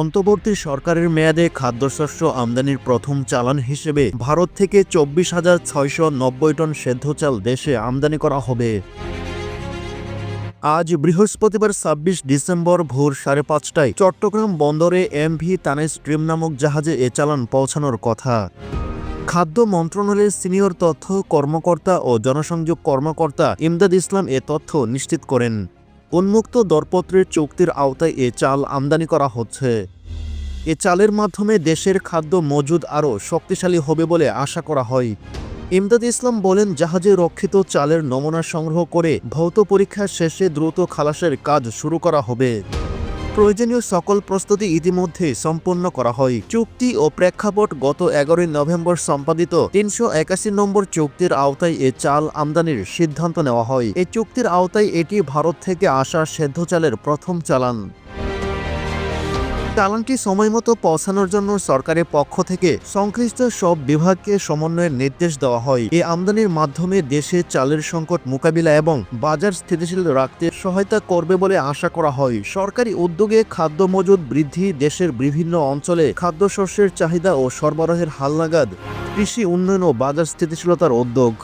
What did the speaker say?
অন্তর্বর্তী সরকারের মেয়াদে খাদ্যশস্য আমদানির প্রথম চালান হিসেবে ভারত থেকে 24,690 টন সেদ্ধ চাল দেশে আমদানি করা হবে। আজ বৃহস্পতিবার ২৬ ডিসেম্বর ভোর ৫:৩০টায় চট্টগ্রাম বন্দরে এমভি তানিস ড্রিম নামক জাহাজে এ চালান পৌঁছানোর কথা। খাদ্য মন্ত্রণালয়ের সিনিয়র তথ্য কর্মকর্তা ও জনসংযোগ কর্মকর্তা ইমদাদ ইসলাম এ তথ্য নিশ্চিত করেন। উন্মুক্ত দরপত্রের চুক্তির আওতায় এ চাল আমদানি করা হচ্ছে। এ চালের মাধ্যমে দেশের খাদ্য মজুদ আরও শক্তিশালী হবে বলে আশা করা হয়। ইমদাদ ইসলাম বলেন, জাহাজে রক্ষিত চালের নমুনা সংগ্রহ করে ভৌত পরীক্ষা শেষে দ্রুত খালাসের কাজ শুরু করা হবে। প্রয়োজনীয় সকল প্রস্তুতি ইতিমধ্যে সম্পন্ন করা হয়। চুক্তি ও প্রেক্ষাপট: গত ১১ নভেম্বর সম্পাদিত ৩৮১ নম্বর চুক্তির আওতায় এ চাল আমদানির সিদ্ধান্ত নেওয়া হয়। এই চুক্তির আওতায় এটি ভারত থেকে আসা সেদ্ধ চালের প্রথম চালান। চালানটি সময়মতো পৌঁছানোর জন্য সরকারের পক্ষ থেকে সংশ্লিষ্ট সব বিভাগকে সমন্বয়ের নির্দেশ দেওয়া হয়। এই আমদানির মাধ্যমে দেশে চালের সংকট মোকাবিলা এবং বাজার স্থিতিশীল রাখতে সহায়তা করবে বলে আশা করা হয়। সরকারি উদ্যোগে খাদ্য মজুদ বৃদ্ধি, দেশের বিভিন্ন অঞ্চলে খাদ্যশস্যের চাহিদা ও সরবরাহের হালনাগাদ, কৃষি উন্নয়ন ও বাজার স্থিতিশীলতার উদ্যোগ।